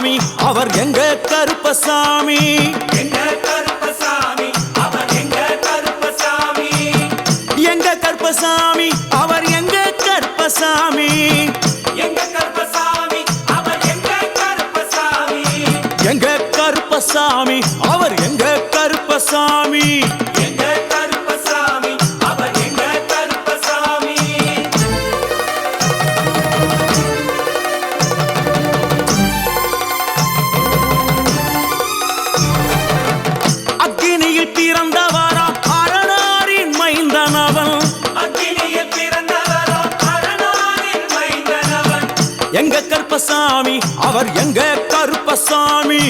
கருப்பசாமி அவர் எங்க கருப்பசாமி எங்க கருப்பசாமி அவர் எங்க கருப்பசாமி எங்க கருப்பசாமி அவர் எங்க கருப்பசாமி எங்க கருப்பசாமி அவர் எங்க கருப்பசாமி எங்க கருப்பசாமி அவர் எங்க கருப்பசாமி எங்க கருப்பசாமி அவர் எங்க கருப்பசாமி அக்கினியில் பிறந்தவரா அரணாரின் மைந்தனவன் அக்கினியில் பிறந்தவரோ அரணாரின் மைந்தனவன் எங்க கருப்பசாமி அவர் எங்க கருப்பசாமி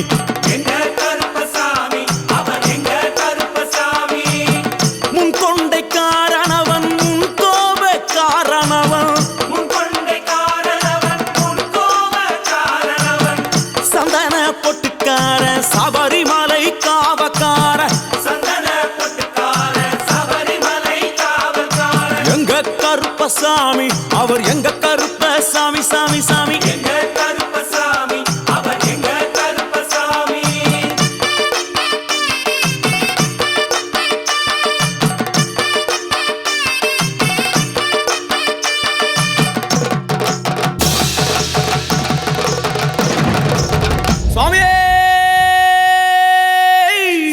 எங்க கருப்பசாமி அவர் எங்க கருப்பசாமி முன் கொண்டை காரணவன் முன் கோப காரணவன் முன் கொண்டை காரணவன் முன் கோப காரணவன் சந்தன பொட்டுக்கார சபரிமலை காவக்கார சந்தன பொட்டுக்கார சபரிமலை காவல்கார எங்க கருப்பசாமி அவர் எங்க கருப்பசாமி சாமி சாமி எங்க கருப்பசாமி அவர் எங்க கருப்பசாமி சுவாமியே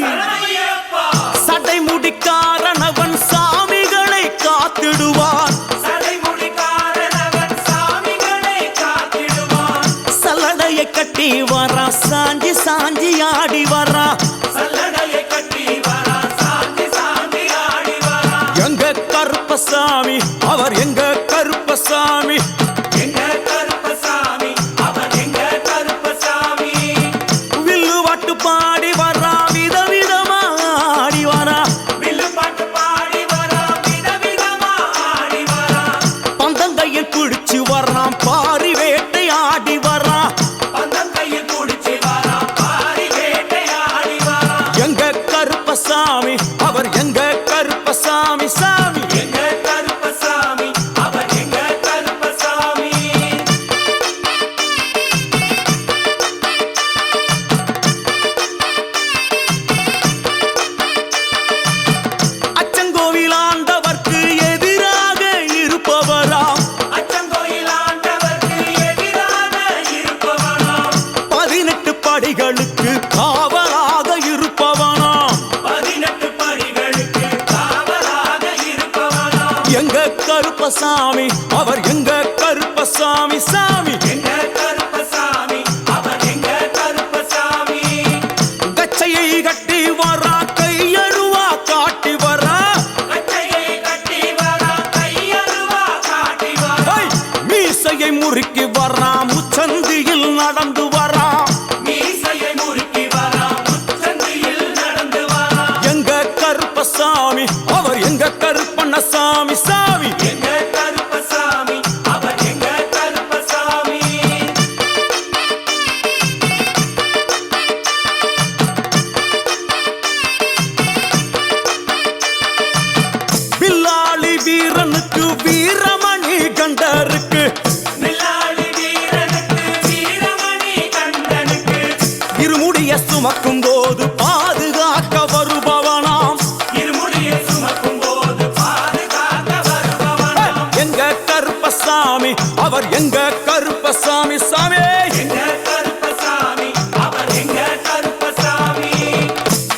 சரணமையப்பா சடை முடிக்காரணவன் சாமிகளை காத்திடுவான் சடைமுடி காரணவன் சாமிகளை காத்திடுவான் சல்லடையை கட்டி வரா சாஞ்சி சாஞ்சி ஆடி வரா சல்லடையை கட்டி வரா சாந்தி சாந்தி ஆடி வரா எங்க கருப்பசாமி அவர் எங்க கருப்பசாமி எங்க கருப்பசாமி அவர் எங்க கருப்பசாமி வில்லு வாட்டு பாடி வரா விதவிதமா ஆடி வரா வில்லு பாட்டு பாடி வரா விதவிதமா ஆடி வரா பந்தங்கையில் பிடிச்சு வர்றான் பாரி வேட்டை ஆடி வரா பந்தம் கையில் பிடிச்சி வரா பாரி வேட்டையாடி வரா எங்க கருப்பசாமி அவர் எங்க கருப்பசாமி சாமி எங்க கருப்பசாமி அவர் எங்க கருப்பசாமி அச்சங்கோவில் ஆண்டவர்க்கு எதிராக இருப்பவராம் அச்சங்கோயில் ஆண்டவர்க்கு எதிராக இருப்பவனாம் 18 படிகளுக்கு காவலாக இருப்பவனாம் 18 படிகளுக்கு காவலாக இருப்பவனாம் எங்க கருப்பசாமி அவர் எங்க கருப்பசாமி சாமி எங்க கருப்பசாமி அவர் எங்க கருப்பசாமி கச்சையை கட்டி வரா கையழுவா காட்டி வரா கட்டையை கட்டி வரா கையருவா காட்டி வரா ஐ, மீசையை முறுக்கி வரா முச்சந்தியில் நடந்து வரா மீசையை முறுக்கி வரா முச்சந்தியில் நடந்து வரா எங்க கருப்பசாமி அவர் எங்க கருப்பண்ணசாமி சாமி எங்க கருப்பசாமி அவர் எங்க கருப்பசாமி பில்லாளி வீரனுக்கு வீரமணி கண்டருக்கு நில்லாளி வீரனுக்கு வீரமணி கண்டனுக்கு இருமுடிய சுமக்கும் போது பாதுகாக்க வருபவனாம் இருமுடியை சுமக்கும் போது பாதுகாக்க வருபவனாம் எங்க கருப்பசாமி அவர் எங்க கருப்பசாமி சாமி எங்க கருப்பசாமி அவர் எங்க கருப்பசாமி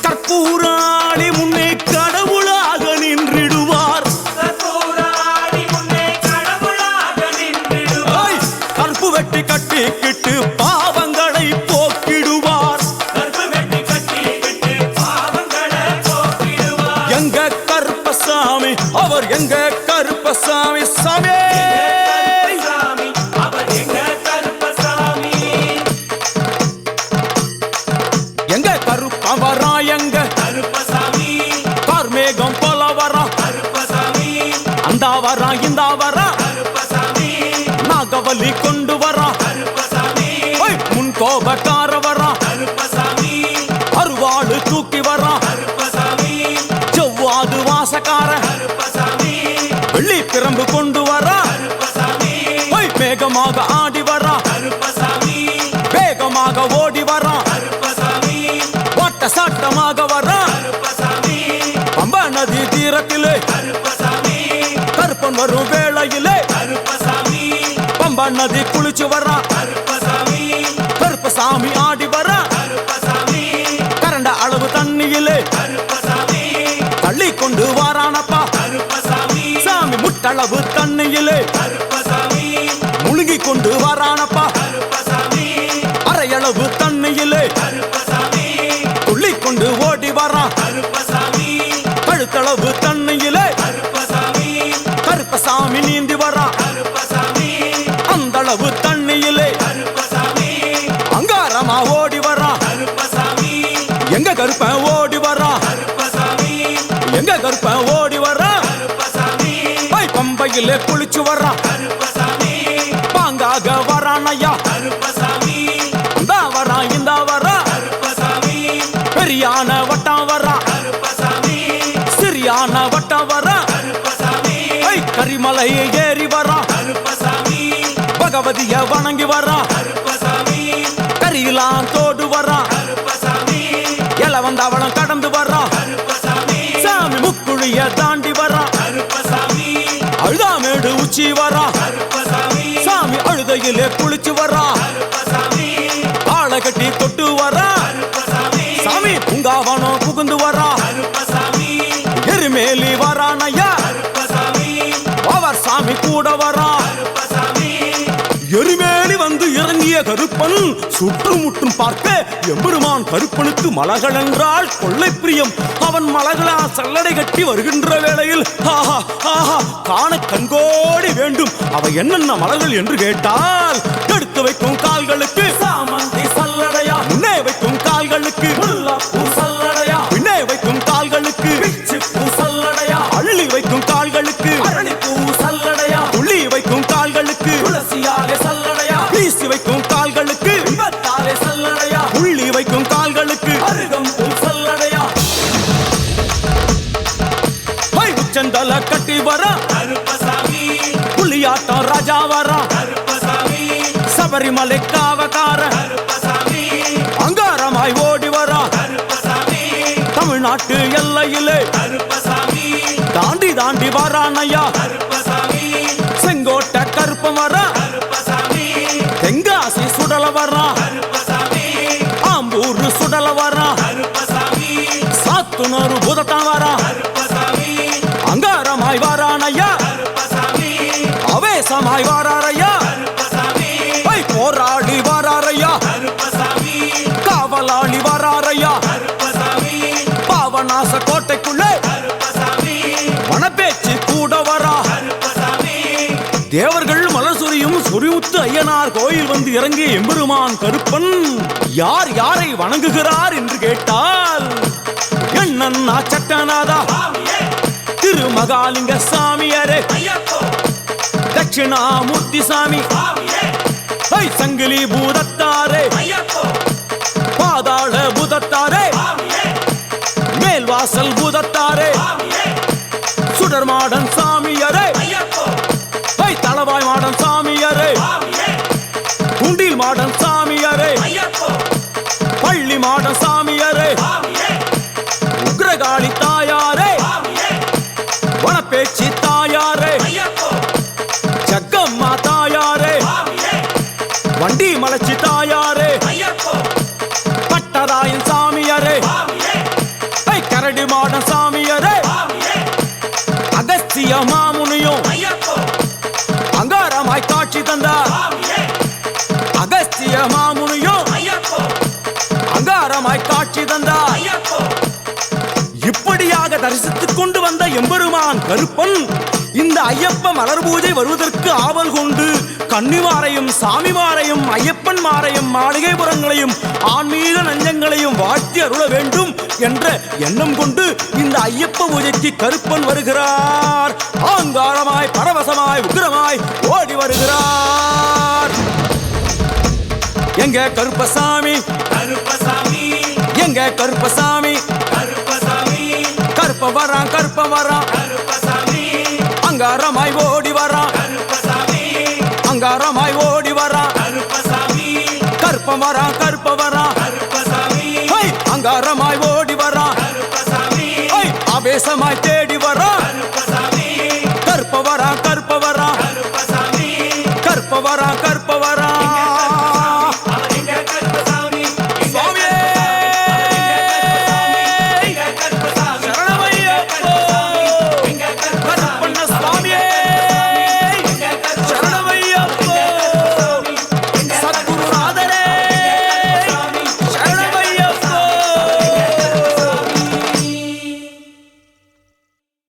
கற்பூராளி முன்னே கடவுளாக நின்றிடுவார் கற்பூராடி முன்னே கடவுளாக நின்றிடுவார் ஐ, கற்பு வெட்டி கட்டிக்கிட்டு பாவங்களை போக்கிடுவார் கற்பு வெட்டி கட்டிக்கிட்டு பாவங்களை போக்கிடுவார் எங்க கருப்பசாமி அவர் எங்க கருப்பசாமி சாமி கருப்பசாமி அவர் எங்க கருப்பசாமி எங்க கருப்பவரா எங்க கருப்பசாமி கார்மேகம் போல வரா கருப்பசாமி அந்த வரா இந்த வரா கருப்பசாமி நாகவலி கொண்டு வரா கருப்பசாமி ஐ, முன் கோபக்கார வரா கருப்பசாமி அருவாடு தூக்கி வரா கருப்பசாமி செவ்வாது வாசக்கார கருப்பசாமி வெள்ளி பிரம்பு கொண்டு வரா கருப்பசாமி வேகமாக ஆடி வரா கருப்பசாமி வேகமாக அங்காரமாக வரான் கருப்பசாமி பம்பா நதி தீரத்திலே கருப்பசாமி கருப்பன் வரும் வேளையிலே கருப்பசாமி பம்பா நதி குளிச்சு வரான் கருப்பசாமி கருப்பசாமி ஆடி வரான் கருப்பசாமி கரண்ட அளவு தண்ணியிலே கருப்பசாமி தள்ளி கொண்டு வாரானப்பா கருப்பசாமி சாமி முட்டளவு தண்ணியிலே கருப்பசாமி முழுகி கொண்டு வாரானப்பா கருப்பசாமி அரையளவு தண்ணியிலே கருப்பசாமி துள்ளி கொண்டு ஓடி வரான் கருப்பசாமி கழுத்தளவு தண்ணியிலே கருப்பசாமி கருப்பசாமி நீந்தி வரான் கருப்பசாமி அந்தளவு தண்ணியிலே கருப்பசாமி அங்காரமா ஓடி வரான் கருப்பசாமி எங்க கருப்பன் ஓடி வரான் கருப்பசாமி எங்க கருப்பன் ஓடி வரான் கருப்பசாமி பம்பையிலே குளிச்சு வரான் கருப்பசாமி பாங்காக வரான் ஐயா கருப்பசாமி இந்த வரான் இந்த வரான் கருப்பசாமி பெரியான வட்டம் வரான் கருப்பசாமி சிறியான வட்டம் வரான் கருப்பசாமி கரிமலை ஏறி வரான் கருப்பசாமி பகவதிய வணங்கி வரான் கருப்பசாமி கரியெல்லாம் தோடு வரான் கருப்பசாமி எல வந்தவளம் கடந்து வரான் கருப்பசாமி சாமி முக்குழிய தாண்டி வரான் கருப்பசாமி அழுதாமேடு உச்சி வரான் கருப்பசாமி சாமி அழுதையிலே குளிச்சு வரான் கருப்பசாமி ஆளை கட்டி தொட்டு வரான் கருப்பசாமி சாமி பூங்காவனம் புகுந்து வரான் கருப்பசாமி எருமேலி வரான் ஐயா கருப்பசாமி அவர் சாமி கூட வரான் கருப்பசாமி எருமேலி வந்து இறங்கிய கருப்பன் சுற்றுமுற்றும் பார்க்க எம்பெருமான் கருப்பனுக்கு மலகள் என்றால் கொள்ளை பிரியம். அவன் மலகளா சல்லடை கட்டி வருகின்ற வேளையில் ஆஹா ஆஹா காண கண்கோடி வேண்டும். அவை என்னென்ன மலர்கள் என்று கேட்டால் எடுத்து வைக்கும் கால்களுக்கு சாமந்தி சல்லடையா, முன்னே வைக்கும் கால்களுக்கு முல்லைப்பூ சல்லடையா, பின்னே வைக்கும் கால்களுக்கு பிச்சிப்பூ சல்லடையா, அள்ளி வைக்கும் கால்களுக்கு அரளிப்பூ சல்லடையா, துள்ளி வைக்கும் கால்களுக்கு துளசியாலே சல்லடையா, வீசி வைக்கும் கால்களுக்கு இன்பத்தாலே சல்லடையா, புள்ளி வைக்கும் கால்களுக்கு அருகம்பூ சல்லடையா, உச்சந்தல கட்டி வர கருப்பசாமி புலியாட்டம் ராஜா வர கருப்பசாமி சபரிமலை காவக்கார கருப்பசாமி அங்காரமாய் ஓடி வர கருப்பசாமி தமிழ்நாட்டு எல்லையிலே கருப்பசாமி தாண்டி தாண்டி வரானையா. கருப்பசாமி செங்கோட்டை கருப்பம் வர கருப்பசாமி தெங்காசி சுடல வர கருப்பசாமி ஆம்பூர் சுடல வர கருப்பசாமி சாத்துனூர் புதட்டம் வர கருப்பசாமி அங்காரமாய் வரானையா. கருப்பசாமி அவேசமாய் வராரையா. கருப்பசாமி போராளி வராரையா. கருப்பசாமி காவலாளி வராரையா. கருப்பசாமி பாவநாச கோட்டைக்குள்ளே கருப்பசாமி வனப்பேச்சு கூட வரா. கருப்பசாமி தேவர்கள் மலர் சொரியும் சொரிமுத்து ஐயனார் கோயில் வந்து இறங்கிய எம்பெருமான் கருப்பன் யார் யாரை வணங்குகிறார் என்று கேட்டால் என்னன்னா சட்டநாதா, சாமியே திருமகாலிங்க சாமியாரே, ஐயப்போ தட்சிணாமூர்த்தி சாமி, சாமியே சங்கிலி பூதத்தாரே, ஐயப்போ பாதாள பூதத்தாரே, சாமியே மேல்வாசல் பூதத்தாரே, சாமியே சுடர் மாடன் சாமியாரே, ஐயப்போ தளவாய் மாடன் சாமியாரே, சாமியே குண்டில் மாடன் சாமியாரே, ஐயப்போ பள்ளி மாடன் சாமியாரே, சாமியே உக்ரகாளி தாயாரே, சாமியே வனப்பேச்சி தாயாரே, ஐயப்போ ஜக்கம்மா தாயாரே, சாமியே வண்டி மலச்சி தாயாரே, ஐயப்போ பட்டராயன் சாமியாரே, சாமியே கரடி மாடன் சாமியாரே, சாமியே அகஸ்திய மாமுனியும் ஐயப்போ அங்காரமாய் காட்சி தந்தார். சாமியே அகஸ்திய மாமுனியும் ஐயப்போ அங்காரமாய் காட்சி தந்தார். ஐயப்போ இப்படியாக தரிசித்துக் கொண்டு வந்த எம்பெருமான் கருப்பன் இந்த ஐயப்ப மலர் பூஜை வருவதற்கு ஆவல் கொண்டு கன்னிமாரையும் சாமிமாரையும் ஐயப்பன்மாரையும் மாளிகைபுரங்களையும் ஆன்மீக நஞ்சங்களையும் வாழ்த்தி அருள வேண்டும் என்ற எண்ணம் கொண்டு இந்த ஐயப்ப பூஜைக்கு கருப்பன் வருகிறார். ஆங்காரமாய் பரவசமாய் உக்கிரமாய் ஓடி வருகிறார். எங்க கருப்பசாமி, கருப்பசாமி எங்க கருப்பசாமி, கருப்பசாமி கருப்ப வரான் கருப்ப வரான், கருப்பசாமி அங்காரமாய் ஓடி வரான், கருப்பசாமி அங்காரமாய் ஓடி வரான், கருப்பசாமி கருப்ப வரான் கருப்ப வரான்,